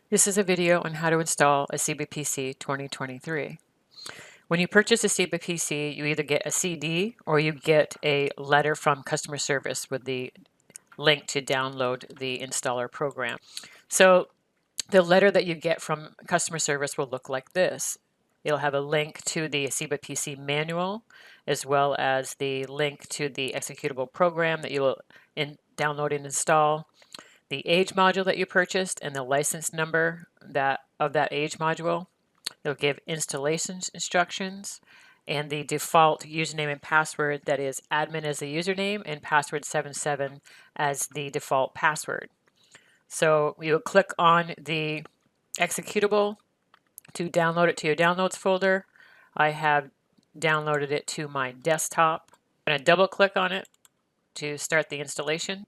This is a video on how to install ASEBA PC 2023. When you purchase ASEBA PC, you either get a CD or you get a letter from customer service with the link to download the installer program. So the letter that you get from customer service will look like this. It'll have a link to the ASEBA PC manual, as well as the link to the executable program that you will download and install, the age module that you purchased, and the license number of that age module. It'll give installation instructions and the default username and password, that is admin as the username and password 77 as the default password. So you will click on the executable to download it to your downloads folder. I have downloaded it to my desktop. I'm going to double click on it to start the installation.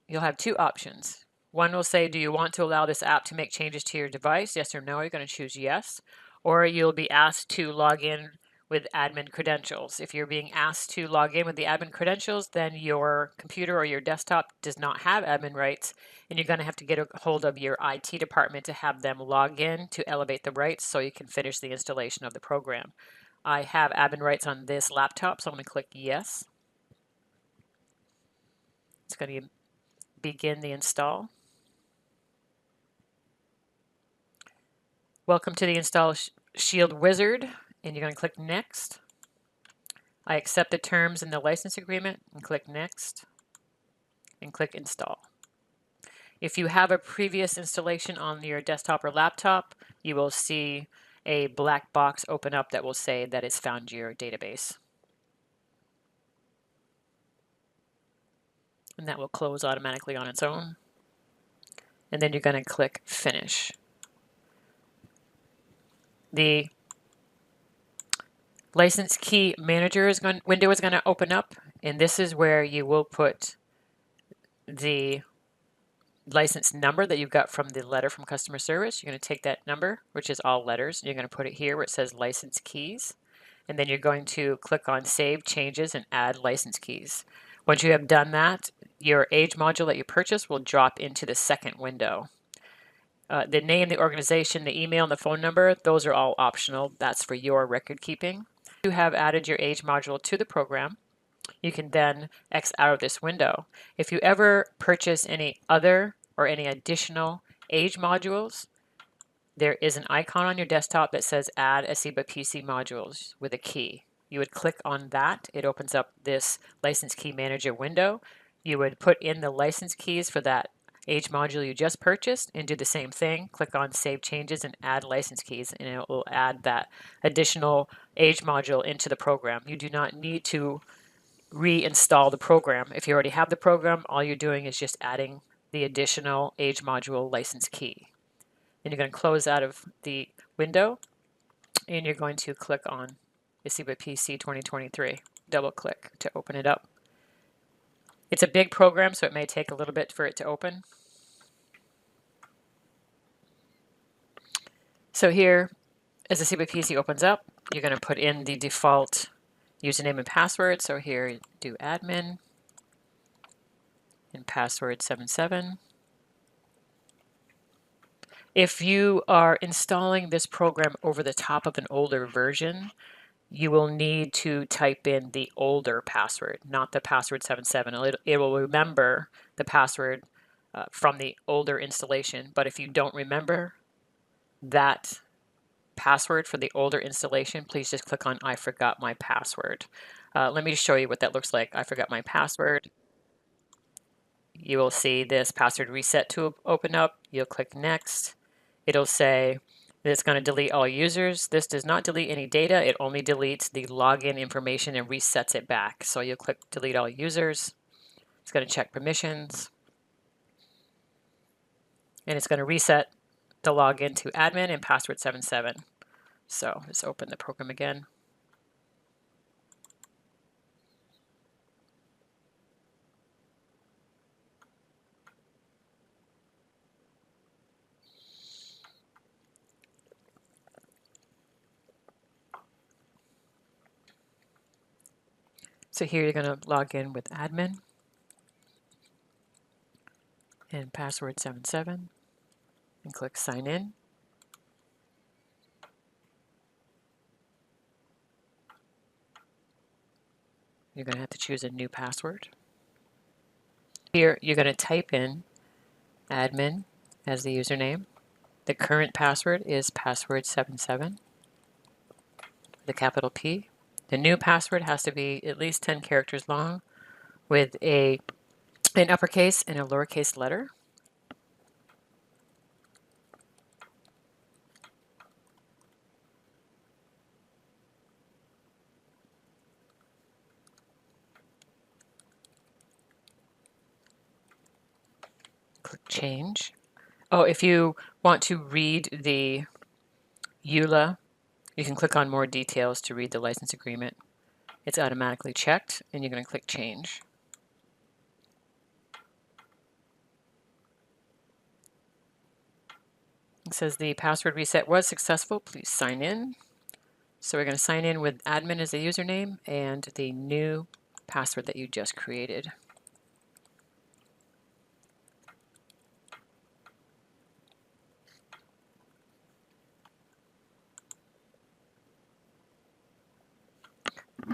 You'll have two options. One will say, do you want to allow this app to make changes to your device? Yes or no. You're going to choose yes. Or you'll be asked to log in with admin credentials. If you're being asked to log in with the admin credentials, then your computer or your desktop does not have admin rights, and you're going to have to get a hold of your IT department to have them log in to elevate the rights so you can finish the installation of the program. I have admin rights on this laptop, so I'm going to click yes. It's going to begin the install. Welcome to the Install Shield Wizard, and you're going to click Next. I accept the terms in the license agreement and click Next and click Install. If you have a previous installation on your desktop or laptop, you will see a black box open up that will say that it's found your database. And that will close automatically on its own. And then you're going to click Finish. The License Key Manager window is going to open up, and this is where you will put the license number that you got from the letter from customer service. You're going to take that number, which is all letters, and you're going to put it here where it says License Keys, and then you're going to click on Save Changes and Add License Keys. Once you have done that, your age module that you purchased will drop into the second window. The name, the organization, the email, and the phone number, those are all optional. That's for your record keeping. You have added your age module to the program. You can then X out of this window. If you ever purchase any other or any additional age modules, there is an icon on your desktop that says Add ASEBA PC Modules with a key. You would click on that. It opens up this License Key Manager window. You would put in the license keys for that age module you just purchased and do the same thing. Click on Save Changes and Add License Keys, and it will add that additional age module into the program. You do not need to reinstall the program. If you already have the program, all you're doing is just adding the additional age module license key. Then you're going to close out of the window, and you're going to click on ASEBA PC 2023. Double click to open it up. It's a big program, so it may take a little bit for it to open. So here, as ASEBA PC opens up, you're going to put in the default username and password. So here, do admin and password 77. If you are installing this program over the top of an older version, you will need to type in the older password, not the password 77. It will remember the password from the older installation, but if you don't remember that password for the older installation, please just click on I forgot my password. Let me show you what that looks like. I forgot my password. You will see this password reset to open up. You'll click next. It'll say that it's going to delete all users. This does not delete any data. It only deletes the login information and resets it back. So you'll click delete all users. It's going to check permissions. And it's going to reset the login to admin and password 77. So let's open the program again. So here you're going to log in with admin and password 77. and click Sign In. You're going to have to choose a new password. Here, you're going to type in admin as the username. The current password is password77, the capital P. The new password has to be at least 10 characters long with an uppercase and a lowercase letter. Click Change. Oh, if you want to read the EULA, you can click on More Details to read the license agreement. It's automatically checked, and you're going to click Change. It says the password reset was successful. Please sign in. So we're going to sign in with admin as the username and the new password that you just created.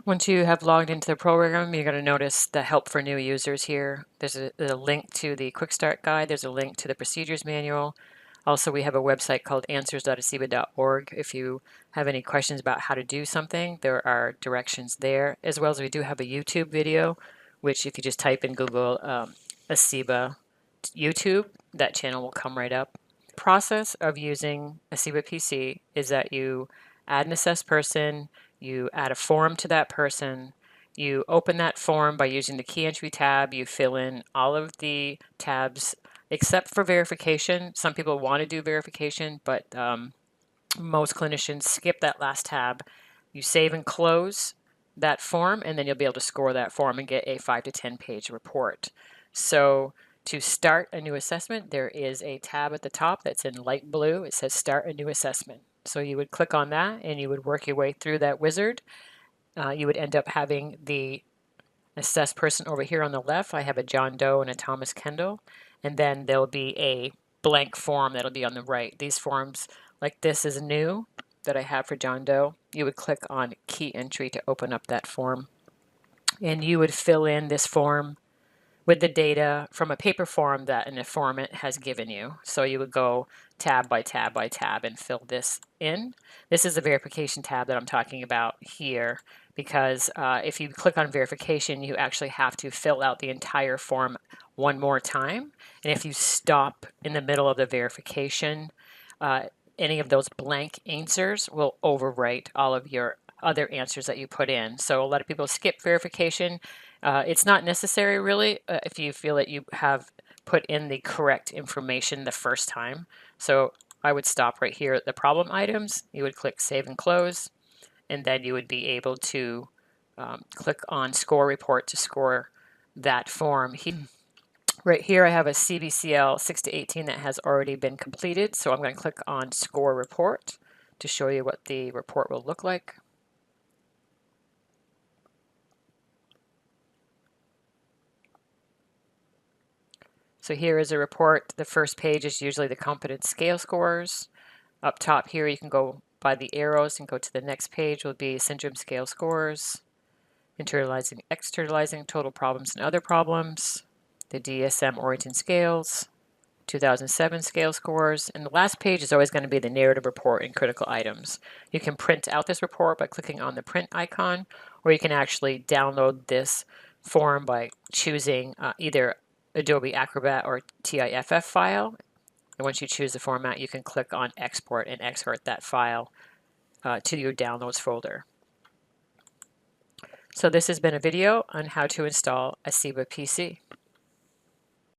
Once you have logged into the program, you're going to notice the help for new users here. There's a link to the Quick Start Guide. There's a link to the procedures manual. Also, we have a website called answers.aseba.org. If you have any questions about how to do something, there are directions there, as well as we do have a YouTube video, which if you just type in Google ASEBA YouTube, that channel will come right up. The process of using ASEBA PC is that you add an assessed person, you add a form to that person, you open that form by using the key entry tab, you fill in all of the tabs except for verification. Some people want to do verification, but most clinicians skip that last tab. You save and close that form, and then you'll be able to score that form and get a 5 to 10 page report. So to start a new assessment, there is a tab at the top that's in light blue. It says Start a New Assessment. So you would click on that, and you would work your way through that wizard. You would end up having the assessed person over here on the left. I have a John Doe and a Thomas Kendall, and then there'll be a blank form that'll be on the right. These forms like this is new that I have for John Doe. You would click on key entry to open up that form, and you would fill in this form with the data from a paper form that an informant has given you. So you would go tab by tab by tab and fill this in. This is the verification tab that I'm talking about here, because if you click on verification, you actually have to fill out the entire form one more time. And if you stop in the middle of the verification, any of those blank answers will overwrite all of your other answers that you put in. So a lot of people skip verification. It's not necessary really if you feel that you have put in the correct information the first time. So I would stop right here at the problem items. You would click Save and Close, and then you would be able to click on Score Report to score that form. Right here I have a CBCL 6 to 18 that has already been completed, so I'm going to click on Score Report to show you what the report will look like. So here is a report. The first page is usually the competence scale scores. Up top here you can go by the arrows and go to the next page will be syndrome scale scores, internalizing, externalizing, total problems and other problems, the DSM-oriented scales, 2007 scale scores, and the last page is always going to be the narrative report and critical items. You can print out this report by clicking on the print icon, or you can actually download this form by choosing either Adobe Acrobat or TIFF file. And once you choose the format, you can click on Export and export that file to your Downloads folder. So this has been a video on how to install ASEBA PC.